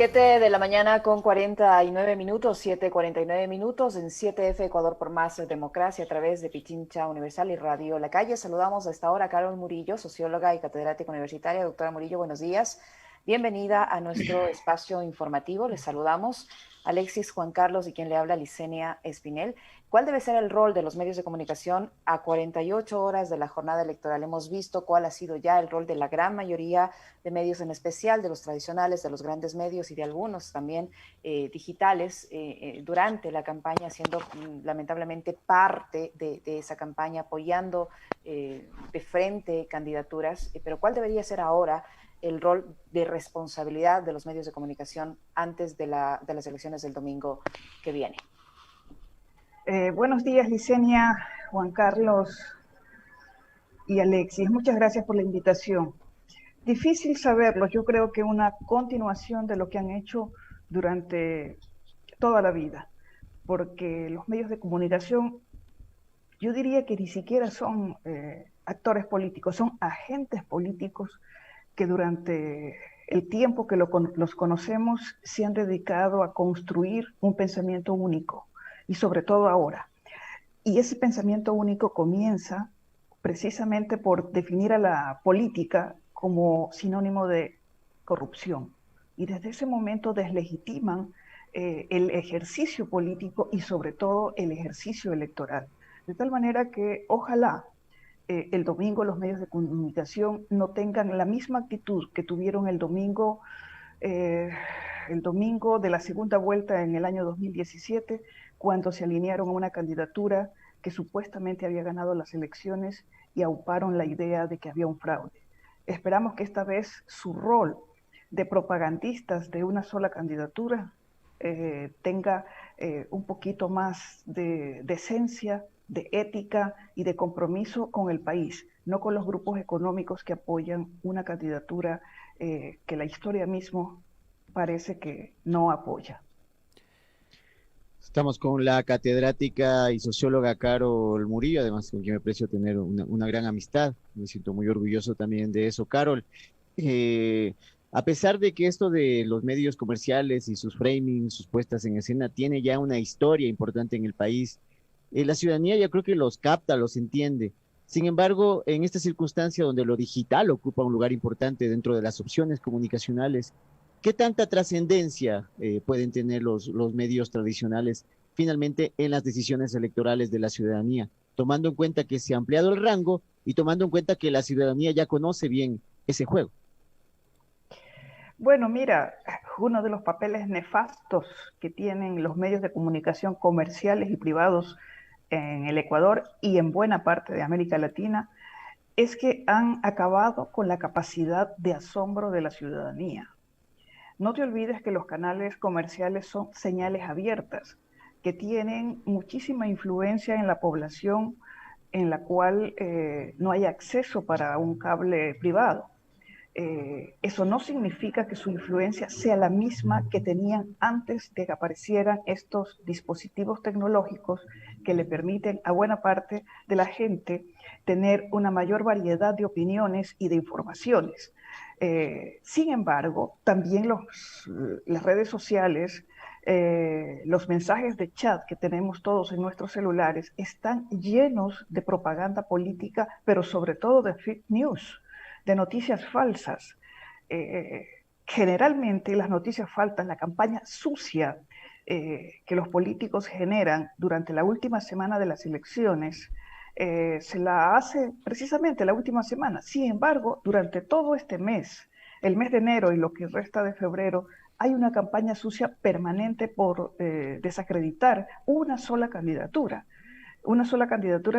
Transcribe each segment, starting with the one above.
7 de la mañana con 49 minutos, 7:49 minutos en 7F Ecuador por Más Democracia a través de Pichincha Universal y Radio La Calle. Saludamos a esta hora a Carol Murillo, socióloga y catedrática universitaria. Doctora Murillo, buenos días. Bienvenida a nuestro espacio informativo. Les saludamos Alexis Juan Carlos y quien le habla Licenia Espinel. ¿Cuál debe ser el rol de los medios de comunicación a 48 horas de la jornada electoral? Hemos visto cuál ha sido ya el rol de la gran mayoría de medios, en especial de los tradicionales, de los grandes medios y de algunos también digitales durante la campaña, siendo lamentablemente parte de esa campaña, apoyando de frente candidaturas. Pero ¿cuál debería ser ahora el rol de responsabilidad de los medios de comunicación antes de las elecciones del domingo que viene? Buenos días, Licenia, Juan Carlos y Alexis. Muchas gracias por la invitación. Difícil saberlo, yo creo que una continuación de lo que han hecho durante toda la vida, porque los medios de comunicación, yo diría que ni siquiera son actores políticos, son agentes políticos que durante el tiempo que los conocemos se han dedicado a construir un pensamiento único, y sobre todo ahora. Y ese pensamiento único comienza precisamente por definir a la política como sinónimo de corrupción. Y desde ese momento deslegitiman el ejercicio político y sobre todo el ejercicio electoral. De tal manera que ojalá el domingo los medios de comunicación no tengan la misma actitud que tuvieron eh, el domingo de la segunda vuelta en el año 2017, cuando se alinearon a una candidatura que supuestamente había ganado las elecciones y auparon la idea de que había un fraude. Esperamos que esta vez su rol de propagandistas de una sola candidatura tenga un poquito más de decencia, de ética y de compromiso con el país, no con los grupos económicos que apoyan una candidatura que la historia mismo parece que no apoya. Estamos con la catedrática y socióloga Carol Murillo, además con quien me aprecio tener una gran amistad. Me siento muy orgulloso también de eso. Carol, eh, a pesar de que esto de los medios comerciales y sus framing, sus puestas en escena, tiene ya una historia importante en el país, la ciudadanía ya creo que los capta, los entiende. Sin embargo, en esta circunstancia donde lo digital ocupa un lugar importante dentro de las opciones comunicacionales, ¿qué tanta trascendencia pueden tener los medios tradicionales finalmente en las decisiones electorales de la ciudadanía? Tomando en cuenta que se ha ampliado el rango y tomando en cuenta que la ciudadanía ya conoce bien ese juego. Bueno, mira, uno de los papeles nefastos que tienen los medios de comunicación comerciales y privados en el Ecuador y en buena parte de América Latina es que han acabado con la capacidad de asombro de la ciudadanía. No te olvides que los canales comerciales son señales abiertas, que tienen muchísima influencia en la población en la cual no hay acceso para un cable privado. Eso no significa que su influencia sea la misma que tenían antes de que aparecieran estos dispositivos tecnológicos que le permiten a buena parte de la gente tener una mayor variedad de opiniones y de informaciones. Sin embargo, también las redes sociales, los mensajes de chat que tenemos todos en nuestros celulares están llenos de propaganda política, pero sobre todo de fake news, de noticias falsas. Generalmente las noticias falsas, la campaña sucia que los políticos generan durante la última semana de las elecciones, se la hace precisamente la última semana. Sin embargo, durante todo este mes, el mes de enero y lo que resta de febrero, hay una campaña sucia permanente por desacreditar una sola candidatura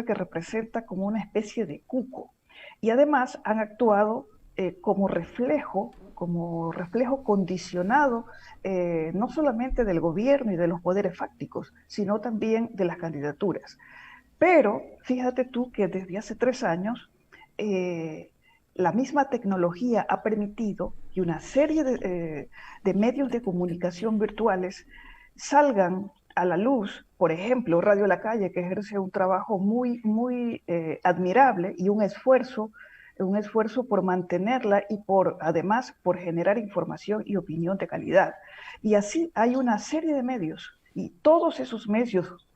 que representa como una especie de cuco. Y además han actuado como reflejo condicionado no solamente del gobierno y de los poderes fácticos, sino también de las candidaturas. Pero fíjate tú que desde hace 3 años la misma tecnología ha permitido que una serie de medios de comunicación virtuales salgan a la luz. Por ejemplo, Radio La Calle, que ejerce un trabajo muy admirable y un esfuerzo un esfuerzo por mantenerla y además por generar información y opinión de calidad. Y así hay una serie de medios, y todos esos medios,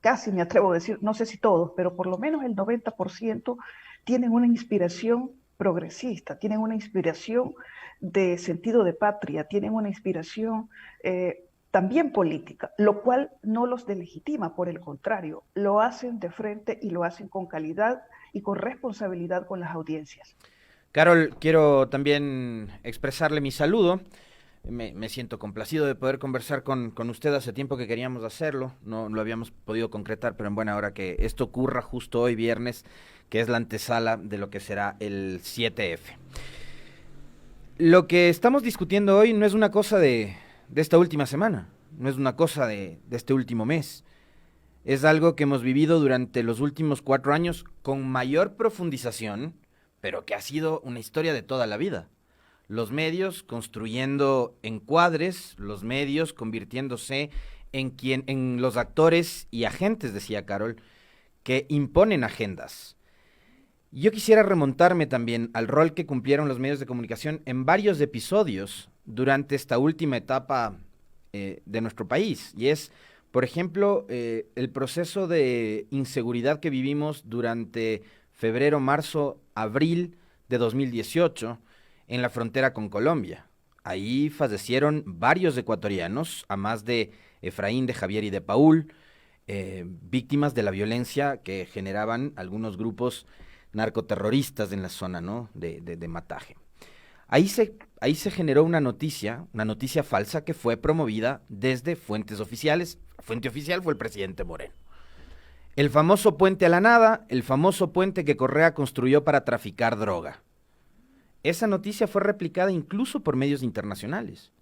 casi me atrevo a decir, no sé si todos, pero por lo menos el 90% tienen una inspiración progresista, tienen una inspiración de sentido de patria, tienen una inspiración también política, lo cual no los delegitima, por el contrario, lo hacen de frente y lo hacen con calidad y con responsabilidad con las audiencias. Carol, quiero también expresarle mi saludo. Me siento complacido de poder conversar con usted. Hace tiempo que queríamos hacerlo, no lo habíamos podido concretar, pero en buena hora que esto ocurra justo hoy viernes, que es la antesala de lo que será el 7F. Lo que estamos discutiendo hoy no es una cosa de esta última semana, no es una cosa de este último mes. Es algo que hemos vivido durante los últimos 4 años con mayor profundización, pero que ha sido una historia de toda la vida. Los medios construyendo encuadres, los medios convirtiéndose en los actores y agentes, decía Carol, que imponen agendas. Yo quisiera remontarme también al rol que cumplieron los medios de comunicación en varios episodios durante esta última etapa de nuestro país. Y es, por ejemplo, el proceso de inseguridad que vivimos durante febrero, marzo, abril de 2018 en la frontera con Colombia. Ahí fallecieron varios ecuatorianos, a más de Efraín, de Javier y de Paul, víctimas de la violencia que generaban algunos grupos narcoterroristas en la zona, ¿no?, de Mataje. Ahí se generó una noticia falsa que fue promovida desde fuentes oficiales. La fuente oficial fue el presidente Moreno. El famoso puente a la nada, el famoso puente que Correa construyó para traficar droga. Esa noticia fue replicada incluso por medios internacionales.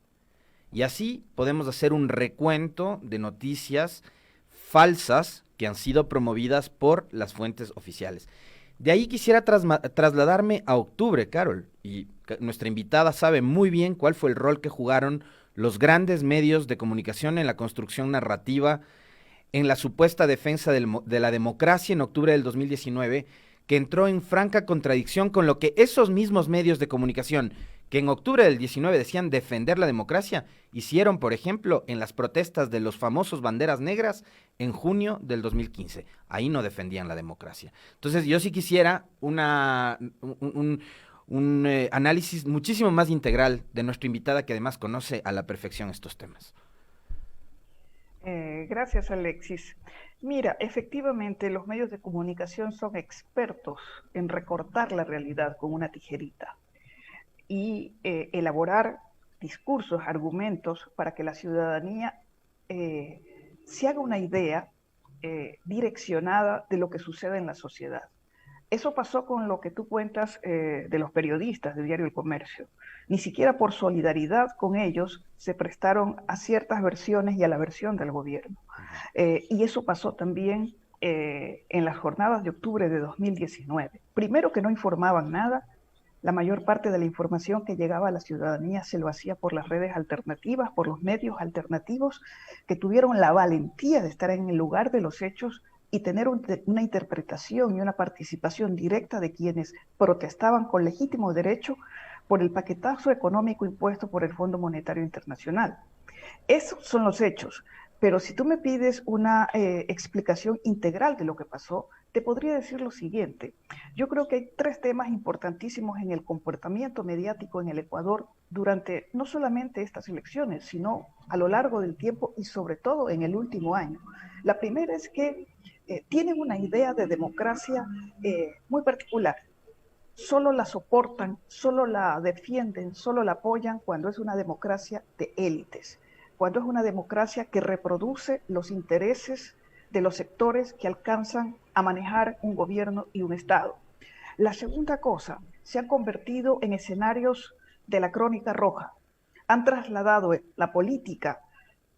Y así podemos hacer un recuento de noticias falsas que han sido promovidas por las fuentes oficiales. De ahí quisiera trasladarme a octubre, Carol, y nuestra invitada sabe muy bien cuál fue el rol que jugaron los grandes medios de comunicación en la construcción narrativa, en la supuesta defensa de la democracia en octubre del 2019, que entró en franca contradicción con lo que esos mismos medios de comunicación, que en octubre del 19 decían defender la democracia, hicieron, por ejemplo, en las protestas de los famosos banderas negras en junio del 2015. Ahí no defendían la democracia. Entonces, yo sí quisiera un análisis muchísimo más integral de nuestra invitada, que además conoce a la perfección estos temas. Gracias, Alexis. Mira, efectivamente los medios de comunicación son expertos en recortar la realidad con una tijerita y elaborar discursos, argumentos para que la ciudadanía se haga una idea direccionada de lo que sucede en la sociedad. Eso pasó con lo que tú cuentas de los periodistas de Diario El Comercio. Ni siquiera por solidaridad con ellos se prestaron a ciertas versiones y a la versión del gobierno. Y eso pasó también en las jornadas de octubre de 2019. Primero, que no informaban nada. La mayor parte de la información que llegaba a la ciudadanía se lo hacía por las redes alternativas, por los medios alternativos que tuvieron la valentía de estar en el lugar de los hechos y tener una interpretación y una participación directa de quienes protestaban con legítimo derecho por el paquetazo económico impuesto por el Fondo Monetario Internacional. Esos son los hechos, pero si tú me pides una explicación integral de lo que pasó, te podría decir lo siguiente. Yo creo que hay 3 temas importantísimos en el comportamiento mediático en el Ecuador durante no solamente estas elecciones, sino a lo largo del tiempo y sobre todo en el último año. La primera es que tienen una idea de democracia muy particular. Solo la soportan, solo la defienden, solo la apoyan cuando es una democracia de élites, cuando es una democracia que reproduce los intereses de los sectores que alcanzan a manejar un gobierno y un Estado. La segunda cosa, se han convertido en escenarios de la crónica roja. Han trasladado la política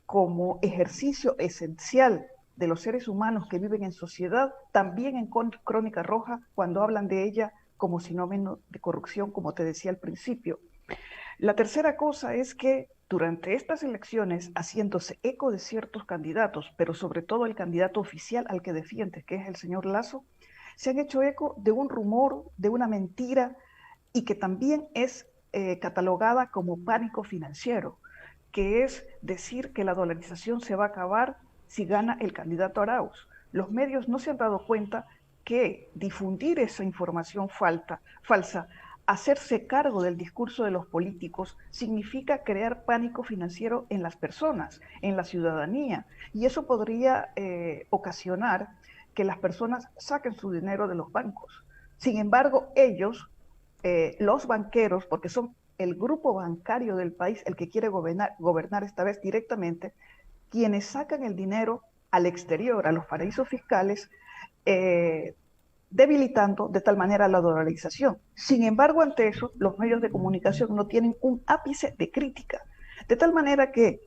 como ejercicio esencial de los seres humanos que viven en sociedad, también en crónica roja, cuando hablan de ella como sinónimo de corrupción, como te decía al principio. La tercera cosa es que durante estas elecciones, haciéndose eco de ciertos candidatos, pero sobre todo el candidato oficial al que defiende, que es el señor Lasso, se han hecho eco de un rumor, de una mentira, y que también es catalogada como pánico financiero, que es decir que la dolarización se va a acabar si gana el candidato Arauz. Los medios no se han dado cuenta que difundir esa información falsa, hacerse cargo del discurso de los políticos, significa crear pánico financiero en las personas, en la ciudadanía, y eso podría ocasionar que las personas saquen su dinero de los bancos. Sin embargo, ellos, los banqueros, porque son el grupo bancario del país el que quiere gobernar esta vez directamente, quienes sacan el dinero al exterior, a los paraísos fiscales, debilitando de tal manera la dolarización. Sin embargo, ante eso, los medios de comunicación no tienen un ápice de crítica, de tal manera que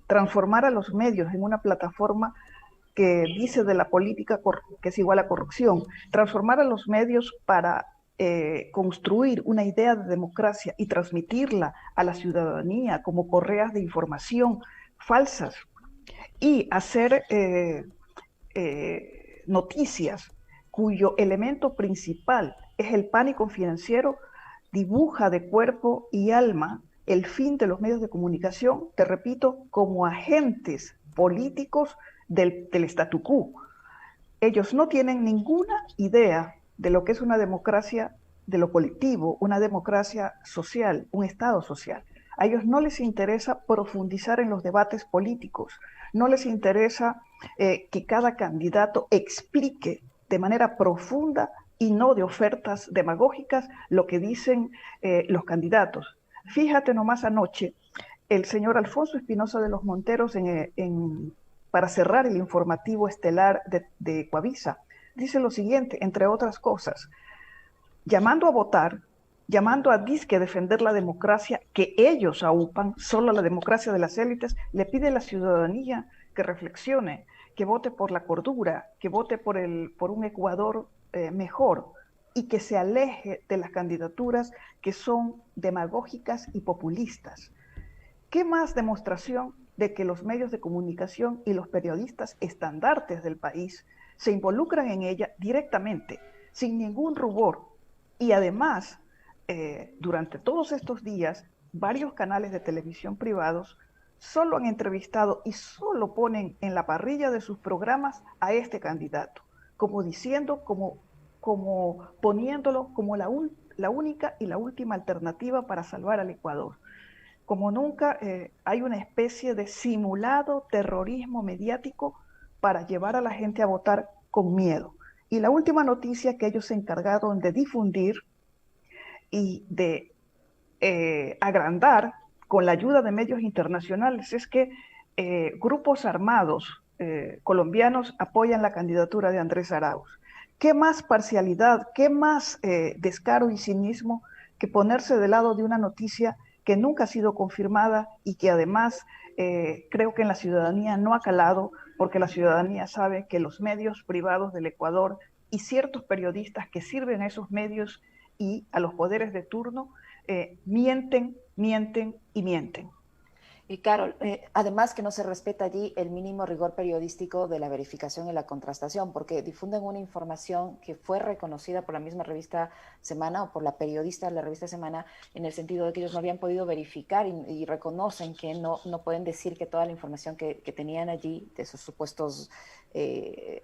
transformar a los medios en una plataforma que dice de la política que es igual a corrupción, transformar a los medios para construir una idea de democracia y transmitirla a la ciudadanía como correas de información falsas y hacer noticias cuyo elemento principal es el pánico financiero, dibuja de cuerpo y alma el fin de los medios de comunicación, te repito, como agentes políticos del statu quo. Ellos no tienen ninguna idea de lo que es una democracia de lo colectivo, una democracia social, un Estado social. A ellos no les interesa profundizar en los debates políticos, no les interesa que cada candidato explique de manera profunda y no de ofertas demagógicas lo que dicen los candidatos. Fíjate nomás anoche, el señor Alfonso Espinosa de los Monteros, para cerrar el informativo estelar de Coavisa, dice lo siguiente, entre otras cosas: llamando a votar, llamando a disque defender la democracia que ellos aupan, solo la democracia de las élites, le pide a la ciudadanía que reflexione, que vote por la cordura, que vote por un Ecuador mejor y que se aleje de las candidaturas que son demagógicas y populistas. ¿Qué más demostración de que los medios de comunicación y los periodistas estandartes del país se involucran en ella directamente, sin ningún rubor? Y además, durante todos estos días, varios canales de televisión privados solo han entrevistado y solo ponen en la parrilla de sus programas a este candidato, como diciendo, como poniéndolo como la única y la última alternativa para salvar al Ecuador. Como nunca hay una especie de simulado terrorismo mediático para llevar a la gente a votar con miedo. Y la última noticia que ellos se encargaron de difundir y de agrandar con la ayuda de medios internacionales es que grupos armados colombianos apoyan la candidatura de Andrés Arauz. ¿Qué más parcialidad, qué más descaro y cinismo que ponerse del lado de una noticia que nunca ha sido confirmada y que además creo que en la ciudadanía no ha calado, porque la ciudadanía sabe que los medios privados del Ecuador y ciertos periodistas que sirven a esos medios y a los poderes de turno mienten y mienten? Y Carol, además que no se respeta allí el mínimo rigor periodístico de la verificación y la contrastación, porque difunden una información que fue reconocida por la misma revista Semana o por la periodista de la revista Semana, en el sentido de que ellos no habían podido verificar y reconocen que no pueden decir que toda la información que tenían allí, de esos supuestos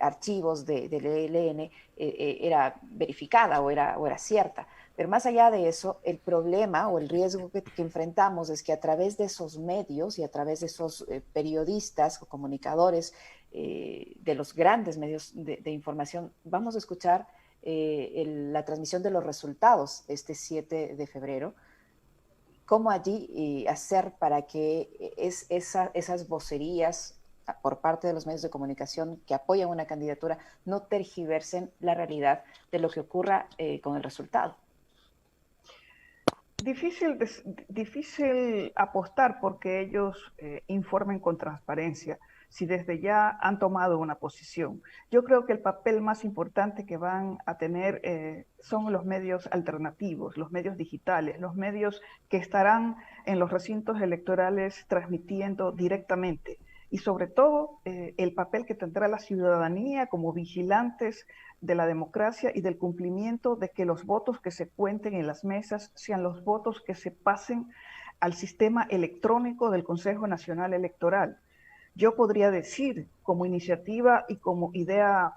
archivos del ELN, era verificada o era cierta. Pero más allá de eso, el problema o el riesgo que enfrentamos es que a través de esos medios y a través de esos periodistas o comunicadores de los grandes medios de información, vamos a escuchar la transmisión de los resultados este 7 de febrero, cómo allí hacer para que esas vocerías por parte de los medios de comunicación que apoyan una candidatura no tergiversen la realidad de lo que ocurra con el resultado. Difícil apostar porque ellos informen con transparencia, si desde ya han tomado una posición. Yo creo que el papel más importante que van a tener son los medios alternativos, los medios digitales, los medios que estarán en los recintos electorales transmitiendo directamente. y sobre todo el papel que tendrá la ciudadanía como vigilantes de la democracia y del cumplimiento de que los votos que se cuenten en las mesas sean los votos que se pasen al sistema electrónico del Consejo Nacional Electoral. Yo podría decir, como iniciativa y como idea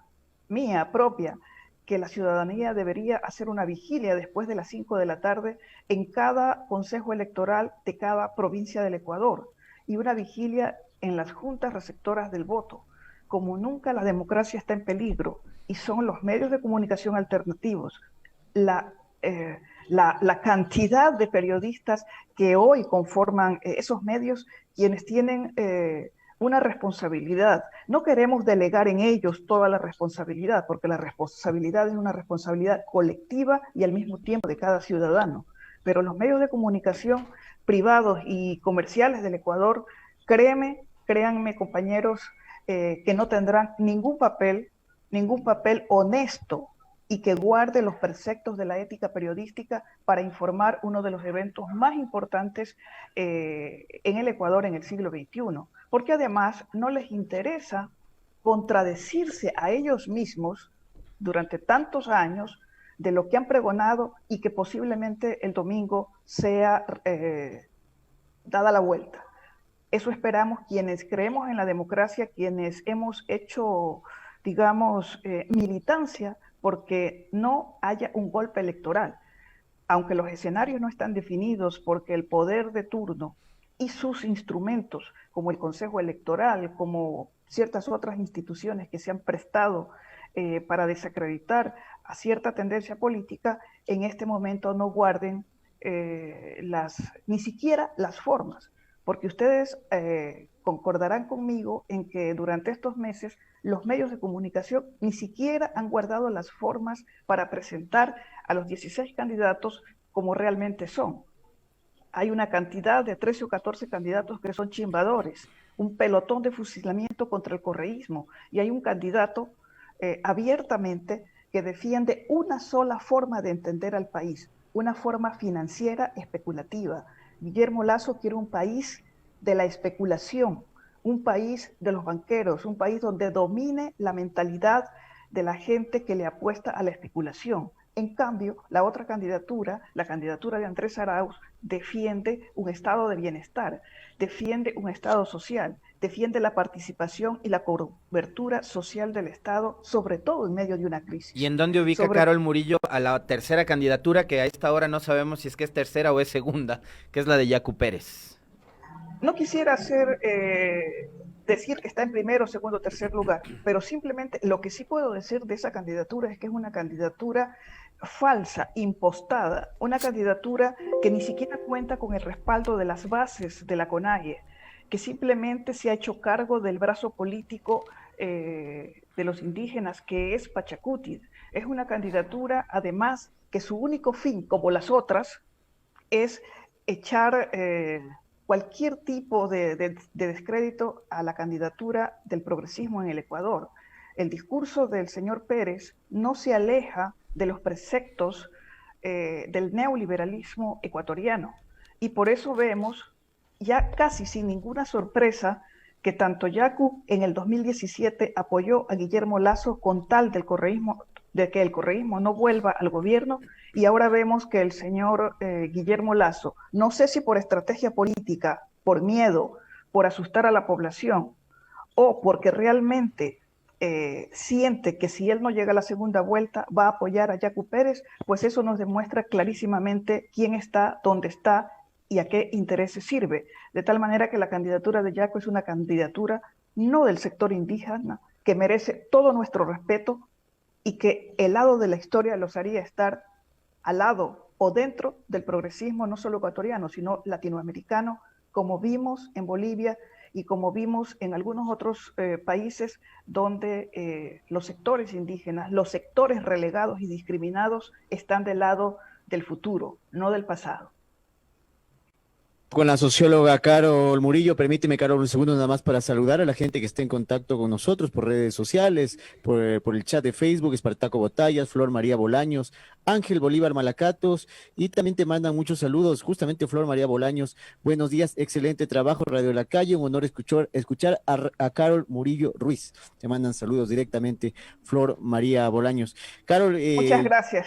mía propia, que la ciudadanía debería hacer una vigilia después de las 5 de la tarde en cada consejo electoral de cada provincia del Ecuador y una vigilia en las juntas receptoras del voto. Como nunca la democracia está en peligro y son los medios de comunicación alternativos, la cantidad de periodistas que hoy conforman esos medios, quienes tienen una responsabilidad. No queremos delegar en ellos toda la responsabilidad, porque la responsabilidad es una responsabilidad colectiva y al mismo tiempo de cada ciudadano. Pero los medios de comunicación privados y comerciales del Ecuador, créanme compañeros, que no tendrán ningún papel honesto y que guarde los preceptos de la ética periodística para informar uno de los eventos más importantes en el Ecuador en el siglo XXI. Porque además no les interesa contradecirse a ellos mismos durante tantos años de lo que han pregonado y que posiblemente el domingo sea dada la vuelta. Eso esperamos quienes creemos en la democracia, quienes hemos hecho, digamos, militancia porque no haya un golpe electoral. Aunque los escenarios no están definidos porque el poder de turno y sus instrumentos, como el Consejo Electoral, como ciertas otras instituciones que se han prestado para desacreditar a cierta tendencia política, en este momento no guarden ni siquiera las formas. Porque ustedes concordarán conmigo en que durante estos meses los medios de comunicación ni siquiera han guardado las formas para presentar a los 16 candidatos como realmente son. Hay una cantidad de 13 o 14 candidatos que son chimbadores, un pelotón de fusilamiento contra el correísmo, y hay un candidato abiertamente que defiende una sola forma de entender al país, una forma financiera especulativa. Guillermo Lasso quiere un país de la especulación, un país de los banqueros, un país donde domine la mentalidad de la gente que le apuesta a la especulación. En cambio, la otra candidatura, la candidatura de Andrés Arauz, defiende un estado de bienestar, defiende un estado social, defiende la participación y la cobertura social del Estado, sobre todo en medio de una crisis. ¿Y en dónde ubica Carol Murillo a la tercera candidatura, que a esta hora no sabemos si es que es tercera o es segunda, que es la de Yacu Pérez? No quisiera decir que está en primero, segundo, tercer lugar, pero simplemente lo que sí puedo decir de esa candidatura es que es una candidatura falsa, impostada, una candidatura que ni siquiera cuenta con el respaldo de las bases de la CONAIE, que simplemente se ha hecho cargo del brazo político de los indígenas, que es Pachacuti. Es una candidatura, además, que su único fin, como las otras, es echar cualquier tipo de descrédito a la candidatura del progresismo en el Ecuador. El discurso del señor Pérez no se aleja de los preceptos del neoliberalismo ecuatoriano. Y por eso vemos, ya casi sin ninguna sorpresa, que tanto Yacu en el 2017 apoyó a Guillermo Lasso con tal de que el correísmo no vuelva al gobierno, y ahora vemos que el señor Guillermo Lasso, no sé si por estrategia política, por miedo, por asustar a la población, o porque realmente siente que si él no llega a la segunda vuelta va a apoyar a Yacu Pérez, pues eso nos demuestra clarísimamente quién está, dónde está y a qué intereses sirve. De tal manera que la candidatura de Yacu es una candidatura no del sector indígena, que merece todo nuestro respeto y que el lado de la historia los haría estar al lado o dentro del progresismo no solo ecuatoriano, sino latinoamericano, como vimos en Bolivia y como vimos en algunos otros países donde los sectores indígenas, los sectores relegados y discriminados están del lado del futuro, no del pasado. Con la socióloga Carol Murillo. Permíteme, Carol, un segundo nada más para saludar a la gente que está en contacto con nosotros por redes sociales, por el chat de Facebook: Espartaco Botallas, Flor María Bolaños, Ángel Bolívar Malacatos, y también te mandan muchos saludos, justamente Flor María Bolaños. Buenos días, excelente trabajo, Radio La Calle, un honor escuchar a Carol Murillo Ruiz. Te mandan saludos directamente, Flor María Bolaños. Carol, Muchas gracias.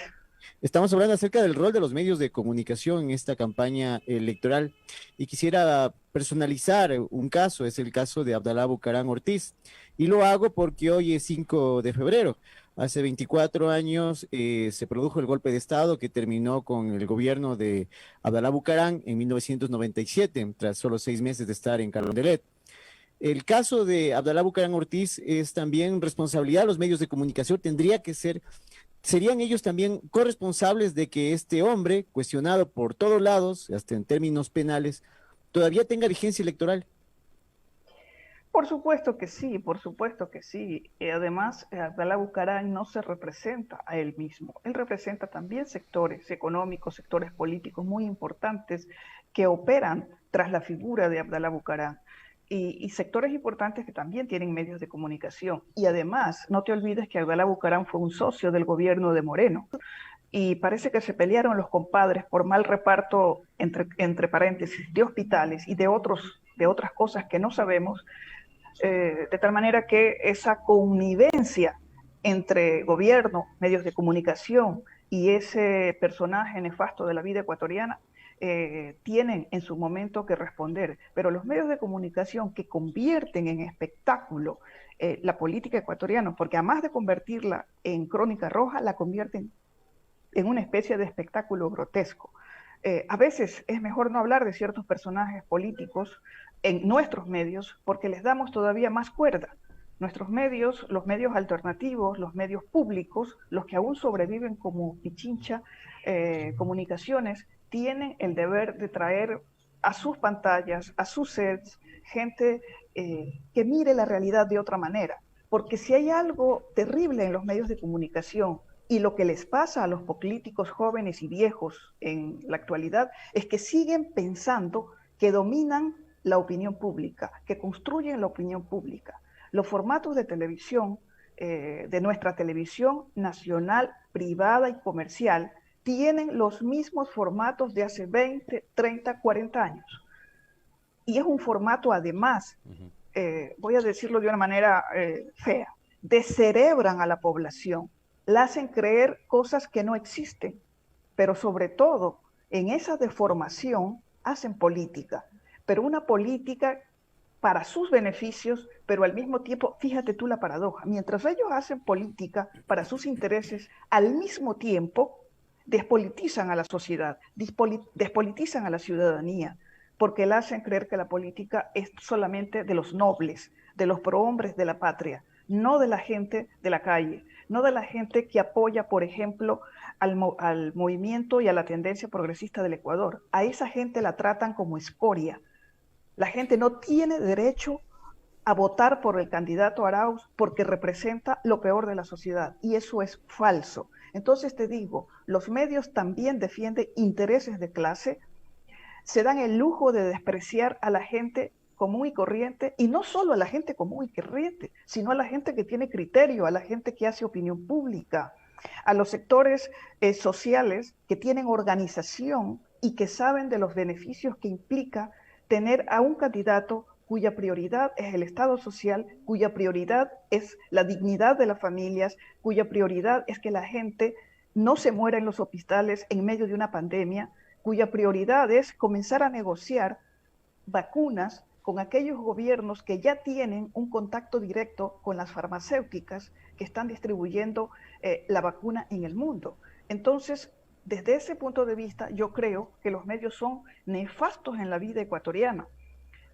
estamos hablando acerca del rol de los medios de comunicación en esta campaña electoral y quisiera personalizar un caso, es el caso de Abdalá Bucaram Ortiz, y lo hago porque hoy es 5 de febrero. Hace 24 años se produjo el golpe de Estado que terminó con el gobierno de Abdalá Bucaram en 1997, tras solo 6 meses de estar en Carondelet. El caso de Abdalá Bucaram Ortiz es también responsabilidad de los medios de comunicación, serían ellos también corresponsables de que este hombre, cuestionado por todos lados, hasta en términos penales, todavía tenga vigencia electoral. Por supuesto que sí, por supuesto que sí. Además, Abdalá Bucaram no se representa a él mismo. Él representa también sectores económicos, sectores políticos muy importantes que operan tras la figura de Abdalá Bucaram. Y sectores importantes que también tienen medios de comunicación. Y además, no te olvides que Abdalá Bucaram fue un socio del gobierno de Moreno. Y parece que se pelearon los compadres por mal reparto, entre paréntesis, de hospitales y de otras cosas que no sabemos, de tal manera que esa connivencia entre gobierno, medios de comunicación y ese personaje nefasto de la vida ecuatoriana tienen en su momento que responder, pero los medios de comunicación que convierten en espectáculo la política ecuatoriana, porque además de convertirla en crónica roja, la convierten en una especie de espectáculo grotesco. A veces es mejor no hablar de ciertos personajes políticos en nuestros medios porque les damos todavía más cuerda. Nuestros medios, los medios alternativos, los medios públicos, los que aún sobreviven como Pichincha Comunicaciones, tienen el deber de traer a sus pantallas, a sus sets, gente que mire la realidad de otra manera. Porque si hay algo terrible en los medios de comunicación y lo que les pasa a los políticos jóvenes y viejos en la actualidad es que siguen pensando que dominan la opinión pública, que construyen la opinión pública. Los formatos de televisión, de nuestra televisión nacional, privada y comercial, tienen los mismos formatos de hace 20, 30, 40 años. Y es un formato, además, voy a decirlo de una manera fea, descerebran a la población, la hacen creer cosas que no existen, pero sobre todo, en esa deformación, hacen política, pero una política para sus beneficios, pero al mismo tiempo, fíjate tú la paradoja, mientras ellos hacen política para sus intereses, al mismo tiempo despolitizan a la sociedad, despolitizan a la ciudadanía, porque le hacen creer que la política es solamente de los nobles, de los prohombres de la patria, no de la gente de la calle, no de la gente que apoya, por ejemplo, al movimiento y a la tendencia progresista del Ecuador. A esa gente la tratan como escoria. La gente no tiene derecho a votar por el candidato Arauz porque representa lo peor de la sociedad, y eso es falso. Entonces te digo, los medios también defienden intereses de clase, se dan el lujo de despreciar a la gente común y corriente, y no solo a la gente común y corriente, sino a la gente que tiene criterio, a la gente que hace opinión pública, a los sectores sociales que tienen organización y que saben de los beneficios que implica tener a un candidato cuya prioridad es el Estado social, cuya prioridad es la dignidad de las familias, cuya prioridad es que la gente no se muera en los hospitales en medio de una pandemia, cuya prioridad es comenzar a negociar vacunas con aquellos gobiernos que ya tienen un contacto directo con las farmacéuticas que están distribuyendo la vacuna en el mundo. Entonces, desde ese punto de vista, yo creo que los medios son nefastos en la vida ecuatoriana.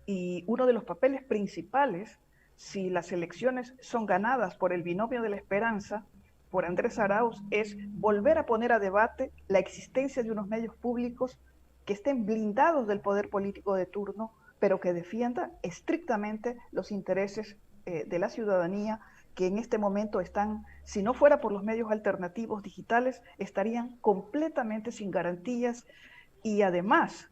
Y uno de los papeles principales, si las elecciones son ganadas por el binomio de la esperanza, por Andrés Arauz, es volver a poner a debate la existencia de unos medios públicos que estén blindados del poder político de turno, pero que defiendan estrictamente los intereses de la ciudadanía, que en este momento están, si no fuera por los medios alternativos digitales, estarían completamente sin garantías y además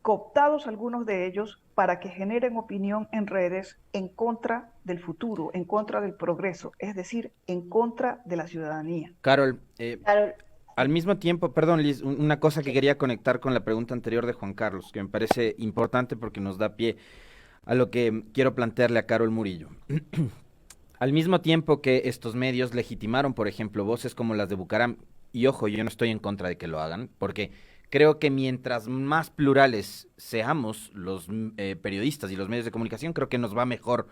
cooptados algunos de ellos para que generen opinión en redes en contra del futuro, en contra del progreso, es decir, en contra de la ciudadanía. Carol, Carol, al mismo tiempo, perdón, Liz, una cosa que sí. quería conectar con la pregunta anterior de Juan Carlos, que me parece importante porque nos da pie a lo que quiero plantearle a Carol Murillo. Al mismo tiempo que estos medios legitimaron, por ejemplo, voces como las de Bucaram, y ojo, yo no estoy en contra de que lo hagan, porque creo que mientras más plurales seamos los periodistas y los medios de comunicación, creo que nos va mejor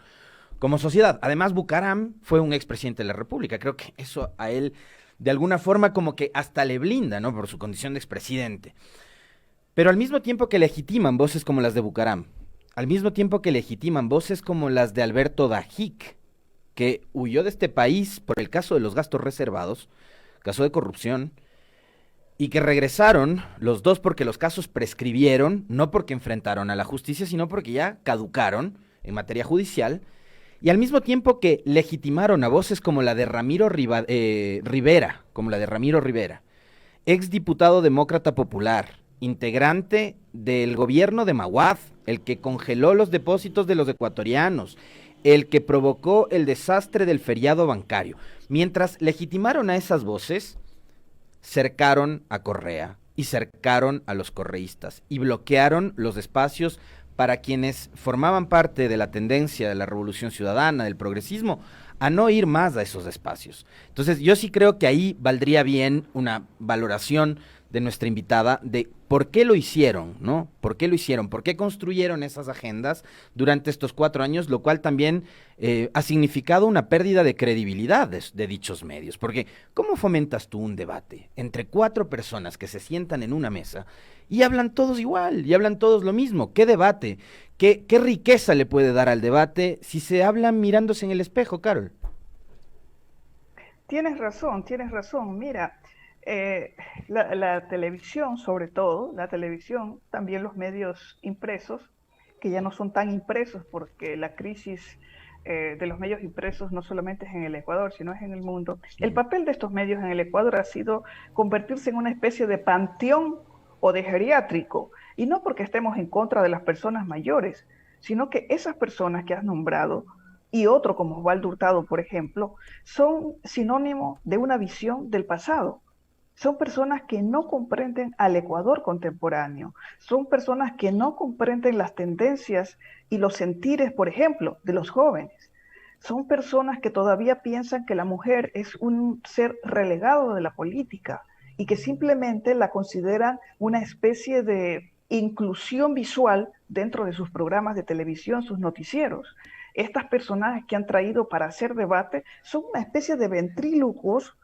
como sociedad. Además, Bucaram fue un expresidente de la República, creo que eso a él de alguna forma como que hasta le blinda, ¿no? Por su condición de expresidente. Pero al mismo tiempo que legitiman voces como las de Bucaram, al mismo tiempo que legitiman voces como las de Alberto Dajic, que huyó de este país por el caso de los gastos reservados, caso de corrupción, y que regresaron los dos porque los casos prescribieron, no porque enfrentaron a la justicia, sino porque ya caducaron en materia judicial, y al mismo tiempo que legitimaron a voces como la de Rivera, exdiputado demócrata popular, integrante del gobierno de Maguad, el que congeló los depósitos de los ecuatorianos, el que provocó el desastre del feriado bancario. Mientras legitimaron a esas voces, cercaron a Correa y cercaron a los correístas y bloquearon los espacios para quienes formaban parte de la tendencia de la revolución ciudadana, del progresismo, a no ir más a esos espacios. Entonces, yo sí creo que ahí valdría bien una valoración de nuestra invitada de por qué lo hicieron, ¿no? ¿Por qué lo hicieron? ¿Por qué construyeron esas agendas durante estos 4 años? Lo cual también ha significado una pérdida de credibilidad de dichos medios. Porque, ¿cómo fomentas tú un debate entre 4 personas que se sientan en una mesa y hablan todos igual, y hablan todos lo mismo? ¿Qué debate? ¿Qué riqueza le puede dar al debate si se hablan mirándose en el espejo, Carol? Tienes razón, tienes razón. Mira, la televisión, sobre todo, la televisión, también los medios impresos, que ya no son tan impresos porque la crisis de los medios impresos no solamente es en el Ecuador, sino es en el mundo. El papel de estos medios en el Ecuador ha sido convertirse en una especie de panteón o de geriátrico, y no porque estemos en contra de las personas mayores, sino que esas personas que has nombrado y otro como Osvaldo Hurtado, por ejemplo, son sinónimo de una visión del pasado. Son personas que no comprenden al Ecuador contemporáneo, son personas que no comprenden las tendencias y los sentires, por ejemplo, de los jóvenes. Son personas que todavía piensan que la mujer es un ser relegado de la política y que simplemente la consideran una especie de inclusión visual dentro de sus programas de televisión, sus noticieros. Estas personajes que han traído para hacer debate son una especie de ventrílocos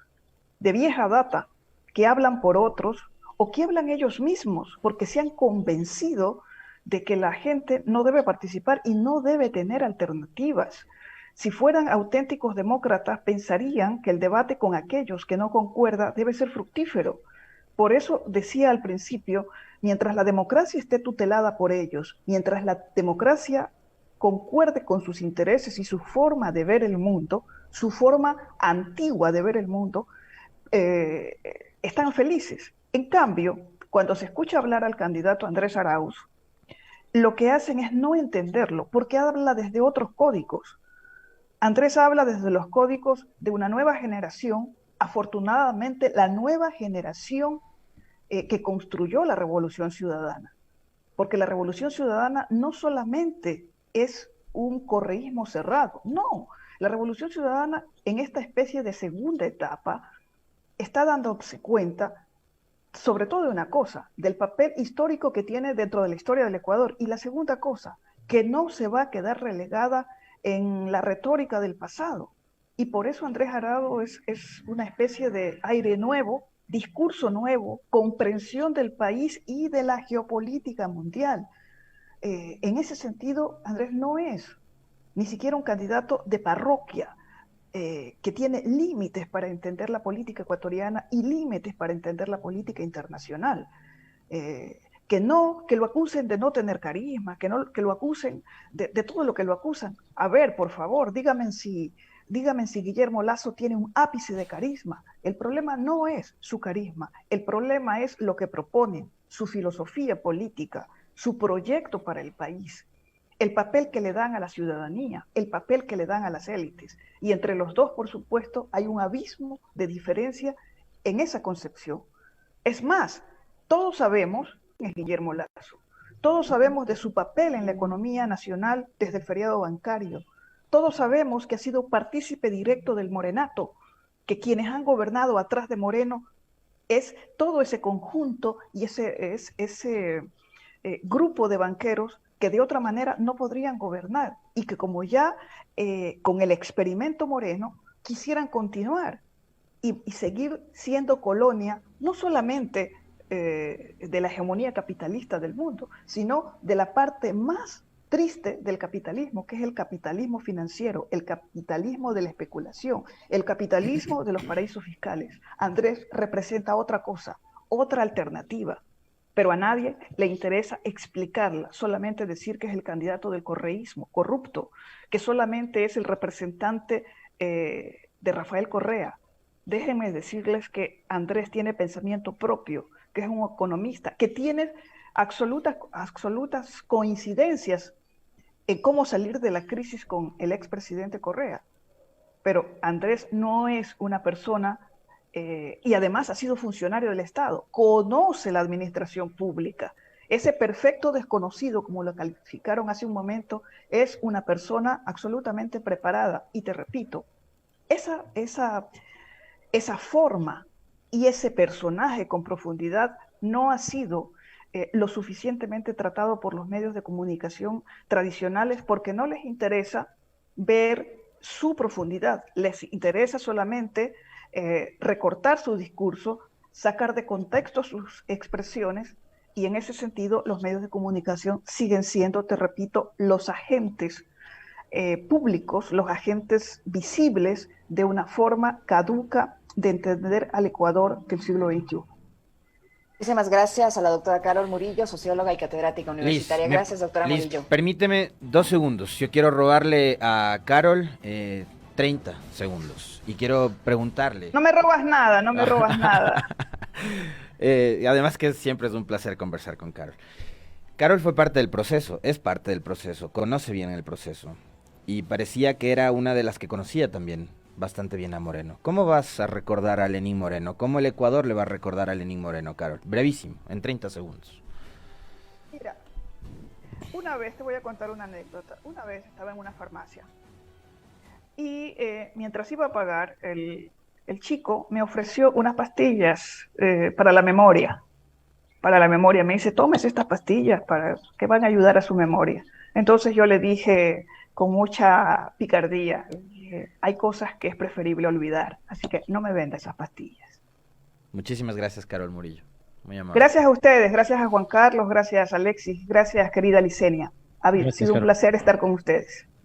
de vieja data, que hablan por otros o que hablan ellos mismos, porque se han convencido de que la gente no debe participar y no debe tener alternativas. Si fueran auténticos demócratas, pensarían que el debate con aquellos que no concuerda debe ser fructífero. Por eso decía al principio, mientras la democracia esté tutelada por ellos, mientras la democracia concuerde con sus intereses y su forma de ver el mundo, su forma antigua de ver el mundo, están felices. En cambio, cuando se escucha hablar al candidato Andrés Arauz, lo que hacen es no entenderlo, porque habla desde otros códigos. Andrés habla desde los códigos de una nueva generación, afortunadamente la nueva generación que construyó la Revolución Ciudadana. Porque la Revolución Ciudadana no solamente es un correísmo cerrado, no. La Revolución Ciudadana en esta especie de segunda etapa está dándose cuenta sobre todo de una cosa, del papel histórico que tiene dentro de la historia del Ecuador. Y la segunda cosa, que no se va a quedar relegada en la retórica del pasado. Y por eso Andrés Arauz es una especie de aire nuevo, discurso nuevo, comprensión del país y de la geopolítica mundial. En ese sentido, Andrés no es ni siquiera un candidato de parroquia, que tiene límites para entender la política ecuatoriana y límites para entender la política internacional. Que lo acusen de no tener carisma, que lo acusen de todo lo que lo acusan. A ver, por favor, díganme si Guillermo Lasso tiene un ápice de carisma. El problema no es su carisma, el problema es lo que proponen, su filosofía política, su proyecto para el país, el papel que le dan a la ciudadanía, el papel que le dan a las élites. Y entre los dos, por supuesto, hay un abismo de diferencia en esa concepción. Es más, todos sabemos, es Guillermo Lazo, todos sabemos de su papel en la economía nacional desde el feriado bancario. Todos sabemos que ha sido partícipe directo del morenato, que quienes han gobernado atrás de Moreno es todo ese conjunto y ese grupo de banqueros que de otra manera no podrían gobernar y que como ya con el experimento Moreno quisieran continuar y seguir siendo colonia no solamente de la hegemonía capitalista del mundo, sino de la parte más triste del capitalismo, que es el capitalismo financiero, el capitalismo de la especulación, el capitalismo de los paraísos fiscales. Andrés representa otra cosa, otra alternativa, pero a nadie le interesa explicarla, solamente decir que es el candidato del correísmo corrupto, que solamente es el representante de Rafael Correa. Déjenme decirles que Andrés tiene pensamiento propio, que es un economista, que tiene absolutas coincidencias en cómo salir de la crisis con el expresidente Correa. Pero Andrés no es una persona, y además ha sido funcionario del Estado, conoce la administración pública. Ese perfecto desconocido, como lo calificaron hace un momento, es una persona absolutamente preparada. Y te repito, esa forma y ese personaje con profundidad no ha sido lo suficientemente tratado por los medios de comunicación tradicionales porque no les interesa ver su profundidad, les interesa solamente recortar su discurso, sacar de contexto sus expresiones y en ese sentido los medios de comunicación siguen siendo, te repito, los agentes públicos, los agentes visibles de una forma caduca de entender al Ecuador del siglo XXI. Muchísimas gracias a la doctora Carol Murillo, socióloga y catedrática universitaria. Gracias, doctora Murillo. Permíteme 2 segundos. Yo quiero robarle a Carol 30 segundos y quiero preguntarle. No me robas nada, no me robas nada. Además que siempre es un placer conversar con Carol. Carol fue parte del proceso, es parte del proceso, conoce bien el proceso y parecía que era una de las que conocía también bastante bien a Moreno. ¿Cómo vas a recordar a Lenín Moreno? ¿Cómo el Ecuador le va a recordar a Lenín Moreno, Carol? Brevísimo, en 30 segundos. Mira, una vez te voy a contar una anécdota. Una vez estaba en una farmacia y mientras iba a pagar, el chico me ofreció unas pastillas para la memoria. Para la memoria, me dice, tómese estas pastillas que van a ayudar a su memoria. Entonces yo le dije con mucha picardía, hay cosas que es preferible olvidar, así que no me venda esas pastillas. Muchísimas gracias, Carol Murillo. Muy amable. Gracias a ustedes, gracias a Juan Carlos, gracias a Alexis, gracias querida Licenia. Ha sido un placer estar con ustedes.